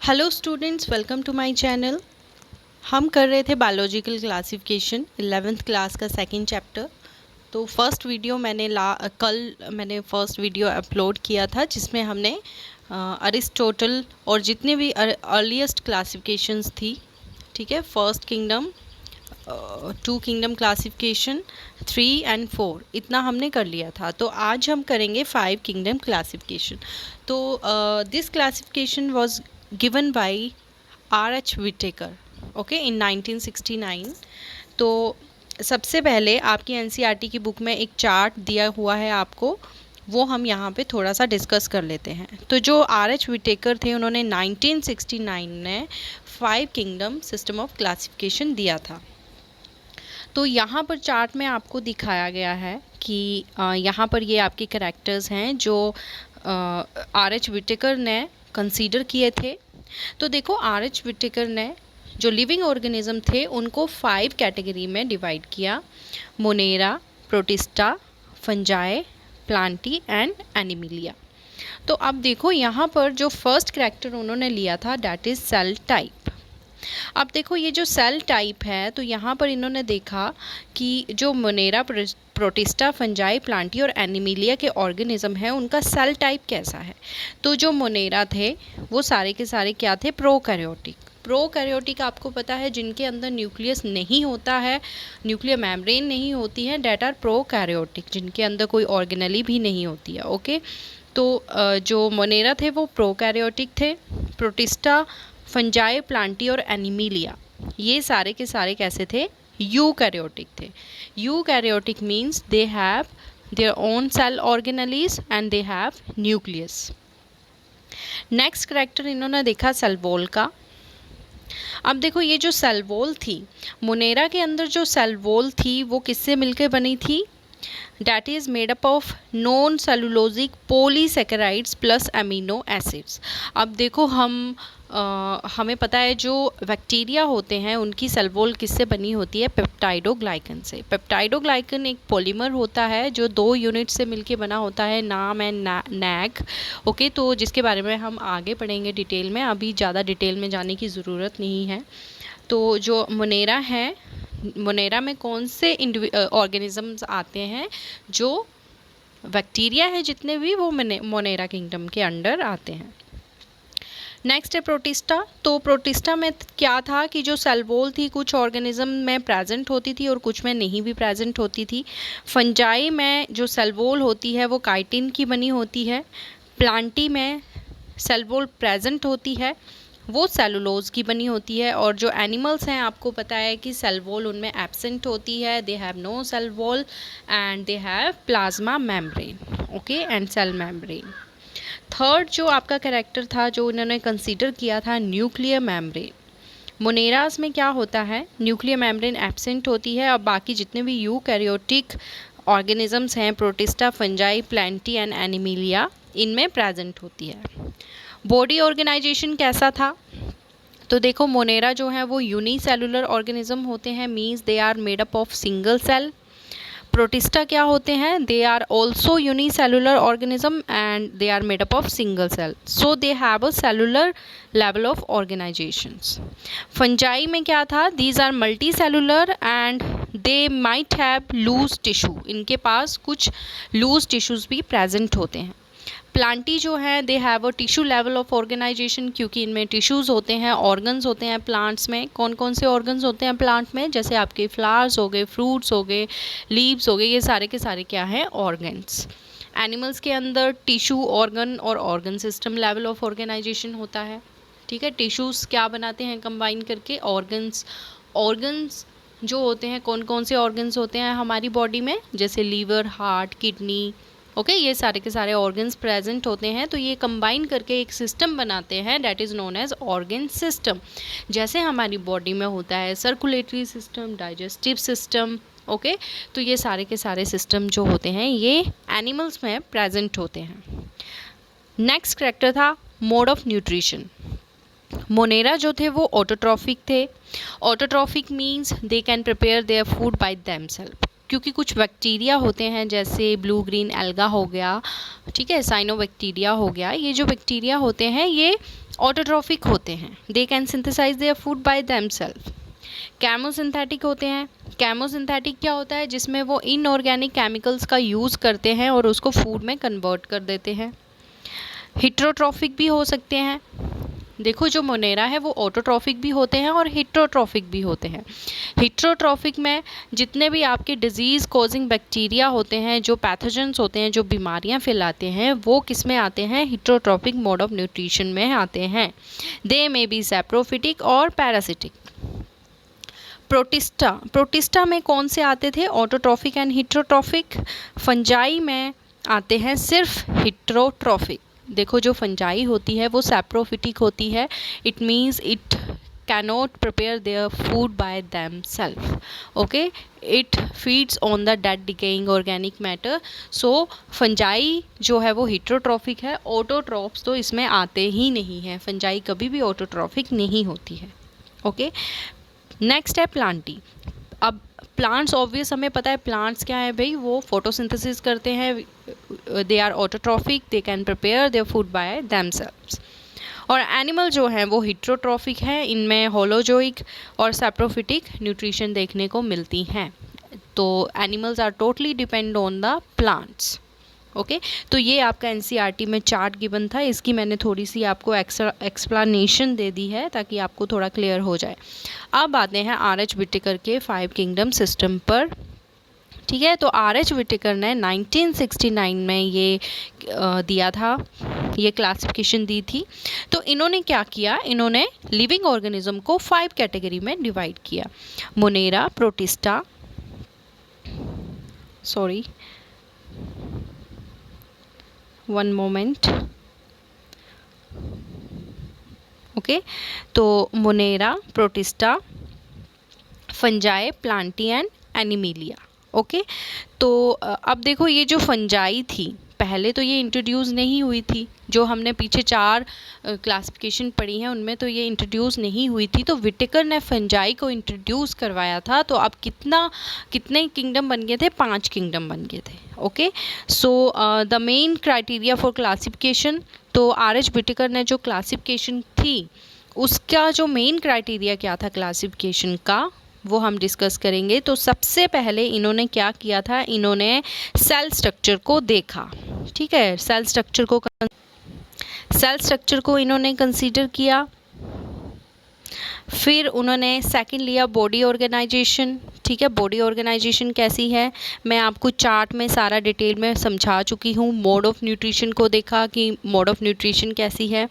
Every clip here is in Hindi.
Hello students, welcome to my channel. हम कर रहे थे बायोलॉजिकल क्लासिफिकेशन 11th क्लास का सेकंड चैप्टर। तो फर्स्ट वीडियो कल मैंने फर्स्ट वीडियो अपलोड किया था जिसमें हमने अरिस्टोटल और जितने भी अर्लीस्ट क्लासिफिकेशंस थी, ठीक है, first kingdom, 2 kingdom classification, 3 and 4, इतना हमने कर लिया था। तो आज हम करेंगे 5 किंगडम क्लासिफिकेशन। तो this classification was given by R.H. Whittaker, okay, in 1969। तो सबसे पहले आपकी एनसीईआरटी की बुक में एक चार्ट दिया हुआ है आपको, वो हम यहाँ पे थोड़ा सा डिस्कस कर लेते हैं। तो जो R.H. विटेकर थे, उन्होंने 1969 में 5 किंगडम सिस्टम ऑफ क्लासिफिकेशन दिया था। तो यहाँ पर चार्ट में आपको दिखाया गया है कि यहाँ पर ये आपके कैरेक्टर्स हैं जो R.H. विटेकर ने कंसीडर किए थे। तो देखो, R.H. विटेकर ने जो लिविंग ऑर्गेनिज्म थे उनको 5 कैटेगरी में डिवाइड किया: monera, protista, fungi, plantae and Animalia. तो अब देखो, यहाँ पर जो फर्स्ट कैरेक्टर उन्होंने लिया था, दैट इज़ सेल टाइप। अब देखो, ये जो सेल टाइप है, तो यहाँ पर इन्होंने देखा कि जो मोनेरा, प्रोटिस्टा, फंजाई, प्लांटी और एनिमिलिया के ऑर्गेनिज्म हैं, उनका सेल टाइप कैसा है। तो जो मोनेरा थे वो सारे के सारे क्या थे? प्रोकैरियोटिक। प्रोकैरियोटिक आपको पता है, जिनके अंदर न्यूक्लियस नहीं होता है, न्यूक्लियर मेम्ब्रेन नहीं होती है, डेट आर प्रोकैरियोटिक, जिनके अंदर कोई ऑर्गेनली भी नहीं होती है। ओके, तो जो मोनेरा थे वो प्रोकैरियोटिक थे। प्रोटिस्टा, फंजाई, प्लांटी और एनिमिलिया, ये सारे के सारे कैसे थे? यूकैरियोटिक थे। Eukaryotic means they have their own cell organelles and they have nucleus. Next character इन्होंने देखा सेल वॉल का। अब देखो, ये जो सेल वॉल थी, मोनेरा के अंदर जो सेल वॉल थी वो किससे मिलकर बनी थी? That is made up of non cellulosic polysaccharides plus amino acids। अब देखो, हमें पता है जो बैक्टीरिया होते हैं उनकी सेल वॉल किससे बनी होती है? पेप्टाइडोग्लाइकन से। पेप्टाइडोग्लाइकन एक पॉलीमर होता है जो 2 यूनिट से मिलके बना होता है, नाम एंड नैग। ओके, तो जिसके बारे में हम आगे पढ़ेंगे डिटेल में, अभी ज़्यादा डिटेल में जाने की ज़रूरत नहीं है। तो जो मोनेरा है, मोनेरा में कौन से ऑर्गेनिजम्स आते हैं? जो बैक्टीरिया है जितने भी, वो मोनेरा किंगडम के अंडर आते हैं। नेक्स्ट है प्रोटिस्टा। तो प्रोटिस्टा में क्या था कि जो सेल वॉल थी कुछ ऑर्गेनिज्म में प्रेजेंट होती थी और कुछ में नहीं भी प्रेजेंट होती थी। फंजाई में जो सेल वॉल होती है वो काइटिन की बनी होती है। प्लांटी में सेल वॉल प्रेजेंट होती है, वो सेलुलोज की बनी होती है। और जो एनिमल्स हैं, आपको पता है कि सेल वॉल उनमें एब्सेंट होती है, they have no cell wall and they have plasma membrane, okay, and cell membrane. Third जो आपका कैरेक्टर था जो इन्होंने कंसीडर किया था, न्यूक्लियर मेम्ब्रेन। मोनेरास में क्या होता है? न्यूक्लियर मेम्ब्रेन एब्सेंट होती है और बाकी जितने भी यूकैरियोटिक ऑर्गेनिजम्स हैं, protista, fungi, plantae and Animalia, इनमें प्रेजेंट होती है। बॉडी ऑर्गेनाइजेशन कैसा था? तो देखो, मोनेरा जो है वो यूनिसेलुलर ऑर्गेनिज्म होते हैं, means they are made up of single cell. Protista क्या होते हैं? They are also unicellular organism and they are made up of single cell, so they have a cellular level of organisations. Fungi में क्या था? These are multi cellular and they might have loose tissue, इनके पास कुछ लूज टिश्यूज भी प्रेजेंट होते हैं। प्लांटी जो है, they have a tissue level of organisation, क्योंकि इनमें टिश्यूज़ होते हैं, ऑर्गन्स होते हैं प्लांट्स में। कौन कौन से ऑर्गन्स होते हैं प्लांट में? जैसे आपके फ्लावर्स हो गए, फ्रूट्स हो गए, लीव्स हो गए, ये सारे के सारे क्या हैं? ऑर्गन्स। एनिमल्स के अंदर टिश्यू, ऑर्गन और organ system level of organisation होता है, ठीक है। टिश्यूज़ क्या बनाते हैं कंबाइन करके? ऑर्गन्स। ऑर्गन्स जो होते हैं, कौन कौन से ऑर्गन्स होते हैं हमारी बॉडी में? जैसे लीवर, हार्ट, किडनी, ओके, ये सारे के सारे ऑर्गन्स प्रेजेंट होते हैं। तो ये कंबाइन करके एक सिस्टम बनाते हैं, that is known as organ system. जैसे हमारी बॉडी में होता है circulatory system, digestive system, okay, तो ये सारे के सारे सिस्टम जो होते हैं ये एनिमल्स में प्रेजेंट होते हैं। नेक्स्ट कैरेक्टर था मोड ऑफ न्यूट्रिशन। मोनेरा जो थे वो ऑटोट्रॉफिक थे। Autotrophic means they can prepare their food by themselves, क्योंकि कुछ बैक्टीरिया होते हैं जैसे ब्लू ग्रीन एल्गा हो गया, ठीक है, साइनोबैक्टीरिया हो गया, ये जो बैक्टीरिया होते हैं ये ऑटोट्रॉफिक होते हैं, they can synthesize their food by themselves. Chemosynthetic होते हैं, केमोसिंथेटिक क्या होता है, जिसमें वो इनऑर्गेनिक केमिकल्स का यूज़ करते हैं और उसको फूड में कन्वर्ट कर देते हैं। हिट्रोट्रॉफिक भी हो सकते हैं। देखो जो मोनेरा है वो ऑटोट्रॉफिक भी होते हैं और हिट्रोट्रॉफिक भी होते हैं। हिट्रोट्रॉफिक में जितने भी आपके डिजीज़ कॉजिंग बैक्टीरिया होते हैं, जो पैथोजेंस होते हैं, जो बीमारियां फैलाते हैं, वो किस में आते हैं, हिट्रोट्रॉफिक मोड ऑफ न्यूट्रिशन में आते हैं। दे मे बी सैप्रोफिटिक और पैरासिटिक। प्रोटिस्टा में कौन से आते थे, ऑटोट्रॉफिक एंड हिट्रोट्रॉफिक। फंजाई में आते हैं सिर्फ हिट्रोट्रॉफिक। देखो जो फंजाई होती है वो सैप्रोफिटिक होती है, it means it cannot prepare their food by themselves, okay, it feeds on the dead decaying organic matter. so fungi जो है वो हिट्रोट्रॉफिक है, ऑटोट्रॉफ्स तो इसमें आते ही नहीं है, फंजाई कभी भी ऑटोट्रॉफिक नहीं होती है। ओके, नेक्स्ट है प्लांटी। अब प्लांट्स ऑब्वियस हमें पता है प्लांट्स क्या है भाई, वो फोटोसिंथेसिस करते हैं, they are autotrophic, they can prepare their food by themselves. और एनिमल जो हैं वो हिट्रोट्रॉफिक हैं, इनमें होलोजोइक और सैप्रोफिटिक न्यूट्रिशन देखने को मिलती हैं। तो animals are totally depend on the plants. Okay, तो ये आपका एनसीईआरटी में चार्ट गिवन था, इसकी मैंने थोड़ी सी आपको एक्सप्लेनेशन दे दी है ताकि आपको थोड़ा क्लियर हो जाए। अब आते हैं आर.एच. व्हिटेकर के 5 किंगडम सिस्टम पर। ठीक है, तो आर.एच. व्हिटेकर ने 1969 में ये दिया था, ये क्लासिफिकेशन दी थी। तो इन्होंने क्या किया, इन्होंने लिविंग ऑर्गेनिज्म को 5 कैटेगरी में डिवाइड किया। Monera, protista, sorry one moment, okay, तो monera, protista, fungi, plantae and animalia. Okay, तो अब देखो ये जो फंजाई थी पहले तो ये इंट्रोड्यूस नहीं हुई थी, जो हमने पीछे 4 क्लासिफिकेशन पढ़ी हैं उनमें तो ये इंट्रोड्यूस नहीं हुई थी। तो व्हिटेकर ने फंजाई को इंट्रोड्यूस करवाया था, तो अब कितने किंगडम बन गए थे, 5 किंगडम बन गए थे। Okay, so the main criteria for classification, तो आर.एच. व्हिटेकर ने जो क्लासिफिकेशन थी उसका जो मेन क्राइटेरिया क्या था क्लासिफिकेशन का, वो हम डिस्कस करेंगे। तो सबसे पहले इन्होंने क्या किया था, इन्होंने सेल स्ट्रक्चर को देखा। ठीक है, सेल स्ट्रक्चर को इन्होंने कंसीडर किया। फिर उन्होंने सेकंड लिया बॉडी ऑर्गेनाइजेशन। ठीक है, बॉडी ऑर्गेनाइजेशन कैसी है मैं आपको चार्ट में सारा डिटेल में समझा चुकी हूँ। मोड ऑफ न्यूट्रिशन को देखा कि मोड ऑफ न्यूट्रिशन कैसी है।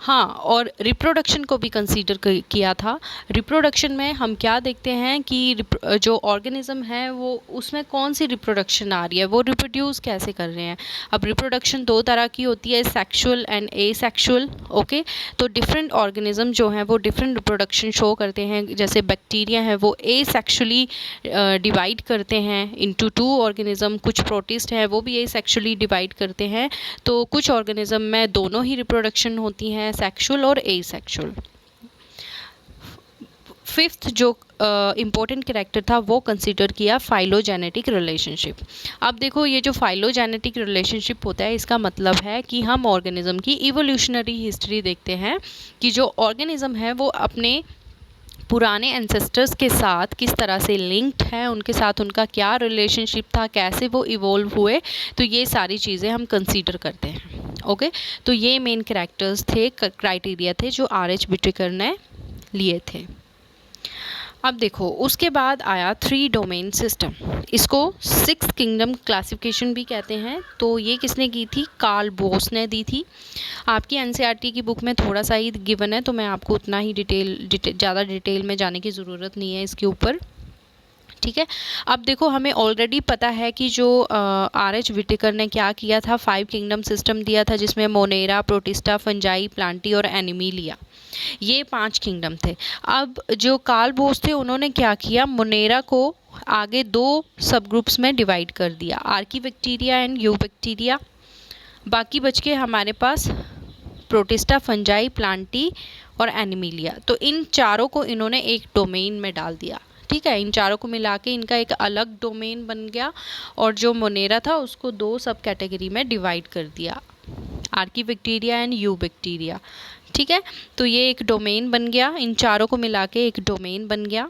हाँ, और रिप्रोडक्शन को भी कंसीडर किया था। रिप्रोडक्शन में हम क्या देखते हैं कि जो ऑर्गेनिज्म है वो उसमें कौन सी रिप्रोडक्शन आ रही है, वो रिप्रोड्यूस कैसे कर रहे हैं। अब रिप्रोडक्शन 2 तरह की होती है, सेक्सुअल एंड एसेक्सुअल। ओके, तो डिफरेंट ऑर्गेनिज्म जो हैं वो डिफरेंट रिप्रोडक्शन शो करते हैं। जैसे बैक्टीरिया है वो एसेक्सुअली डिवाइड करते हैं इनटू 2 ऑर्गेनिज्म, कुछ प्रोटिस्ट है वो भी एसेक्सुअली डिवाइड करते हैं। तो कुछ ऑर्गेनिज्म में दोनों ही रिप्रोडक्शन होती हैं, सेक्सुअल और एसेक्सुअल। 5th जो इम्पोर्टेंट कैरेक्टर था वो कंसीडर किया फाइलोजेनेटिक रिलेशनशिप। अब देखो ये जो फाइलोजेनेटिक रिलेशनशिप होता है इसका मतलब है कि हम ऑर्गेनिज्म की इवोल्यूशनरी हिस्ट्री देखते हैं कि जो ऑर्गेनिज्म है वो अपने पुराने एंसेस्टर्स के साथ किस तरह से लिंक्ड है, उनके साथ उनका क्या रिलेशनशिप था, कैसे वो इवोल्व हुए। तो ये सारी चीज़ें हम कंसीडर करते हैं। ओके, तो ये मेन कैरेक्टर्स थे, क्राइटेरिया थे जो आर.एच. व्हिटेकर ने लिए थे। अब देखो उसके बाद आया 3 डोमेन सिस्टम, इसको 6 किंगडम क्लासिफिकेशन भी कहते हैं। तो ये किसने की थी, कार्ल बोस ने दी थी। आपकी एनसीईआरटी की बुक में थोड़ा सा ही गिवन है तो मैं आपको उतना ही ज़्यादा डिटेल में जाने की ज़रूरत नहीं है इसके ऊपर। ठीक है, अब देखो हमें ऑलरेडी पता है कि जो आर.एच. व्हिटेकर ने क्या किया था, 5 किंगडम सिस्टम दिया था जिसमें मोनेरा, प्रोटिस्टा, फंजाई, प्लांटी और एनिमिलिया, ये 5 किंगडम थे। अब जो कार्ल बोस थे उन्होंने क्या किया, मोनेरा को आगे 2 सब ग्रुप्स में डिवाइड कर दिया, आर्कीबैक्टीरिया एंड यूबैक्टीरिया। बाकी बच के हमारे पास प्रोटिस्टा, फंजाई, प्लांटी और एनिमिलिया। तो इन चारों को इन्होंने एक डोमेन में डाल दिया। ठीक है, इन चारों को मिला के इनका एक अलग डोमेन बन गया और जो मोनेरा था उसको 2 सब कैटेगरी में डिवाइड कर दिया, Archie bacteria and you bacteria. ठीक है, तो ये एक डोमेन बन गया, इन चारों को मिला के एक डोमेन बन गया।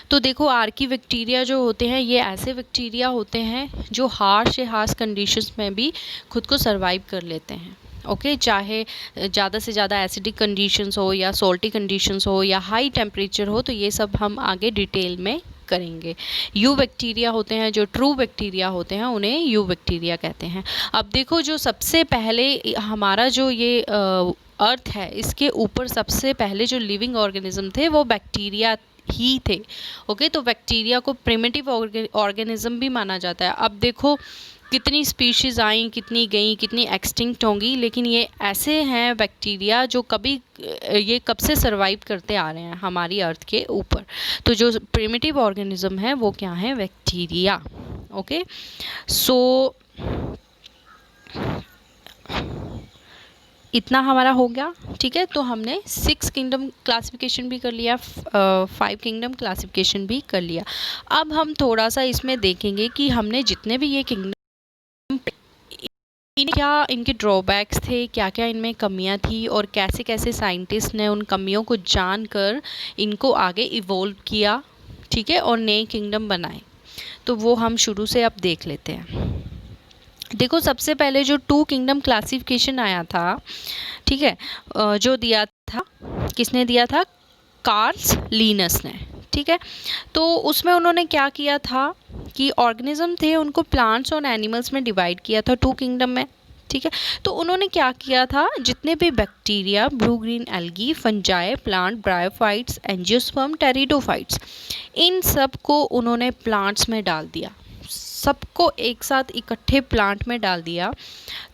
तो देखो आर्की बैक्टीरिया जो होते हैं ये ऐसे बैक्टीरिया होते हैं जो हार्श से हार्श कंडीशंस में भी खुद को सरवाइव कर लेते हैं। ओके, चाहे ज़्यादा से ज़्यादा एसिडिक कंडीशंस हो या सॉल्टी कंडीशंस हो या हाई टेम्परेचर हो, तो ये सब हम आगे डिटेल में करेंगे। यू बैक्टीरिया होते हैं, जो ट्रू बैक्टीरिया होते हैं उन्हें यू बैक्टीरिया कहते हैं। अब देखो जो सबसे पहले हमारा जो ये अर्थ है, इसके ऊपर सबसे पहले जो लिविंग ऑर्गेनिज्म थे वो बैक्टीरिया ही थे। ओके, तो बैक्टीरिया को प्रिमिटिव ऑर्गेनिज्म भी माना जाता है। अब देखो कितनी स्पीशीज़ आई, कितनी गई, कितनी एक्सटिंक्ट होंगी, लेकिन ये ऐसे हैं बैक्टीरिया जो ये कब से सरवाइव करते आ रहे हैं हमारी अर्थ के ऊपर। तो जो प्रिमिटिव ऑर्गेनिज्म है वो क्या है, बैक्टीरिया। ओके, सो इतना हमारा हो गया। ठीक है, तो हमने 6 किंगडम क्लासिफिकेशन भी कर लिया, 5 किंगडम क्लासिफिकेशन भी कर लिया। अब हम थोड़ा सा इसमें देखेंगे कि हमने जितने भी ये किंगडम, क्या इनके ड्रॉबैक्स थे, क्या क्या इनमें कमियां थी और कैसे कैसे साइंटिस्ट ने उन कमियों को जानकर इनको आगे इवोल्व किया। ठीक है, और नए किंगडम बनाए। तो वो हम शुरू से अब देख लेते हैं। देखो सबसे पहले जो 2 किंगडम क्लासिफिकेशन आया था, ठीक है, जो दिया था, किसने दिया था, कार्ल लिनस ने। ठीक है, तो उसमें उन्होंने क्या किया था कि ऑर्गेनिज्म थे उनको प्लांट्स और एनिमल्स में डिवाइड किया था 2 किंगडम में। ठीक है, तो उन्होंने क्या किया था, जितने भी bacteria, blue green algae, fungi, plant, bryophytes, angiosperm, pteridophytes, इन सब को उन्होंने प्लांट्स में डाल दिया, सबको एक साथ इकट्ठे प्लांट में डाल दिया।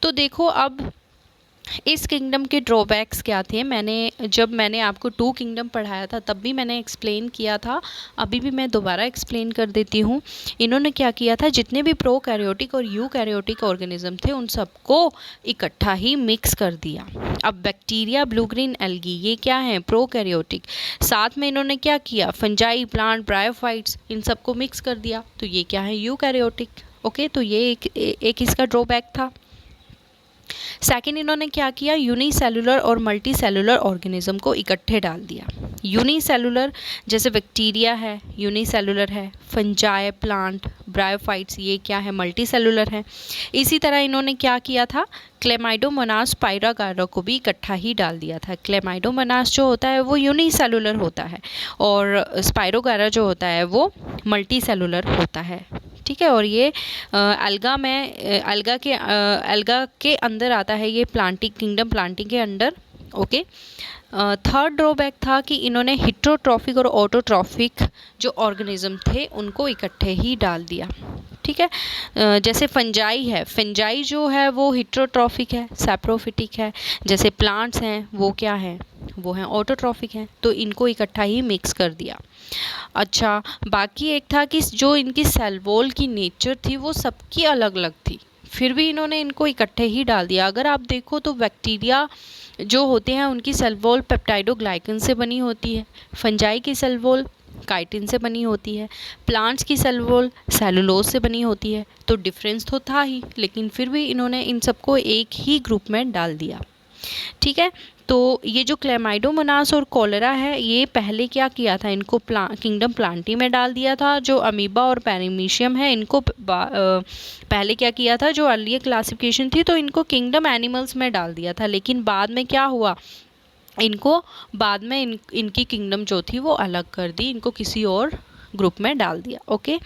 तो देखो अब इस किंगडम के ड्रॉबैक्स क्या थे, जब मैंने आपको 2 किंगडम पढ़ाया था तब भी मैंने एक्सप्लेन किया था, अभी भी मैं दोबारा एक्सप्लेन कर देती हूँ। इन्होंने क्या किया था, जितने भी प्रोकैरियोटिक और यूकैरियोटिक ऑर्गेनिज्म थे उन सबको इकट्ठा ही मिक्स कर दिया। अब बैक्टीरिया, ब्लू ग्रीन एल्गी, ये क्या है, प्रोकैरियोटिक। साथ में इन्होंने क्या किया, फंजाई, प्लांट, ब्रायोफाइट्स, इन सबको मिक्स कर दिया, तो ये क्या है, यूकैरियोटिक। ओके, तो ये एक इसका ड्रॉबैक था। सेकेंड, इन्होंने क्या किया, यूनिसेलुलर और मल्टी सेलुलर ऑर्गेनिज्म को इकट्ठे डाल दिया। यूनिसेलुलर जैसे बैक्टीरिया है, यूनिसेलुलर है, फंजाई, प्लांट, ब्रायोफाइट्स, ये क्या है, मल्टी सेलुलर है। इसी तरह इन्होंने क्या किया था, क्लेमाइडोमोनास, स्पाइरोगारा को भी इकट्ठा ही डाल दिया था। क्लेमाइडोमोनास जो होता है वो यूनिसेलुलर होता है और स्पाइरोगारा जो होता है वो मल्टी सेलुलर होता है। ठीक है, और ये अलगा के अंदर आता है, ये प्लांटिंग किंगडम, प्लांटिंग के अंडर। ओके, थर्ड ड्रॉबैक था कि इन्होंने हिट्रोट्रॉफिक और ऑटोट्रॉफिक जो ऑर्गेनिज्म थे उनको इकट्ठे ही डाल दिया। ठीक है, जैसे फंजाई है, फंजाई जो है वो हिट्रोट्रॉफिक है, सैप्रोफिटिक है। जैसे प्लांट्स हैं वो क्या है, वो हैं ऑटोट्रॉफिक हैं, तो इनको इकट्ठा ही मिक्स कर दिया। अच्छा, बाकी एक था कि जो इनकी सेल वॉल की नेचर थी वो सबकी अलग अलग थी, फिर भी इन्होंने इनको इकट्ठे ही डाल दिया। अगर आप देखो तो बैक्टीरिया जो होते हैं उनकी सेल वॉल पेप्टाइडोग्लाइकन से बनी होती है, फंजाई की सेल वॉल काइटिन से बनी होती है, प्लांट्स की सेल वॉल सेलुलोज से बनी होती है। तो डिफरेंस तो था ही, लेकिन फिर भी इन्होंने इन सबको एक ही ग्रुप में डाल दिया। ठीक है, तो ये जो क्लेमाइडोमोनास और कॉलेरा है, ये पहले क्या किया था, इनको किंगडम प्लांटी में डाल दिया था। जो अमीबा और पैरामीशियम है, इनको पहले क्या किया था, जो अर्लियर क्लासिफिकेशन थी तो इनको किंगडम एनिमल्स में डाल दिया था, लेकिन बाद में क्या हुआ, इनको बाद में इनकी किंगडम जो थी वो अलग कर दी, इनको किसी और ग्रुप में डाल दिया। ओके,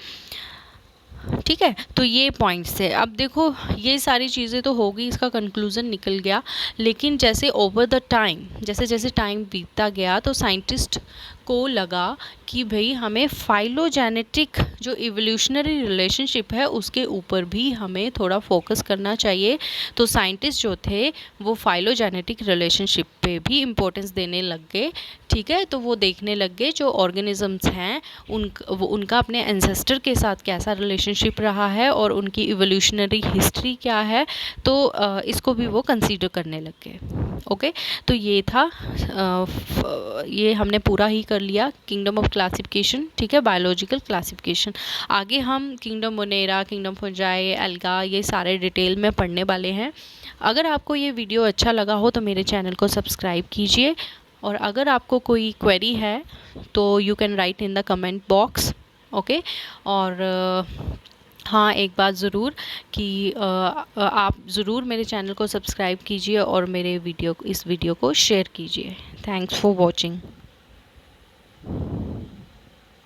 ठीक है, तो ये पॉइंट्स थे। अब देखो ये सारी चीज़ें तो हो गई, इसका कंक्लूज़न निकल गया, लेकिन जैसे ओवर द टाइम, जैसे जैसे टाइम बीतता गया तो साइंटिस्ट को लगा कि भाई हमें फाइलोजेनेटिक जो इवोल्यूशनरी रिलेशनशिप है उसके ऊपर भी हमें थोड़ा फोकस करना चाहिए। तो साइंटिस्ट जो थे वो फाइलोजेनेटिक रिलेशनशिप पे भी इम्पोर्टेंस देने लग गए। ठीक ठीक है। तो वो देखने लग गए जो ऑर्गेनिजम्स हैं उनका अपने एंसेस्टर के साथ कैसा रिलेशनशिप रहा है और उनकी इवोल्यूशनरी हिस्ट्री क्या है, तो इसको भी वो कंसीडर करने लग गए। ओके, तो ये था ये हमने पूरा ही कर लिया किंगडम ऑफ क्लासिफिकेशन, ठीक है, बायोलॉजिकल क्लासिफिकेशन। आगे हम kingdom Monera, kingdom fungi, alga, ये सारे डिटेल में पढ़ने वाले हैं। अगर आपको ये वीडियो अच्छा लगा हो तो मेरे चैनल को सब्सक्राइब कीजिए, और अगर आपको कोई क्वेरी है तो you can write in the comment box. Okay, और हाँ, एक बात ज़रूर कि आप ज़रूर मेरे चैनल को सब्सक्राइब कीजिए और मेरे इस वीडियो को शेयर कीजिए। Thanks for watching.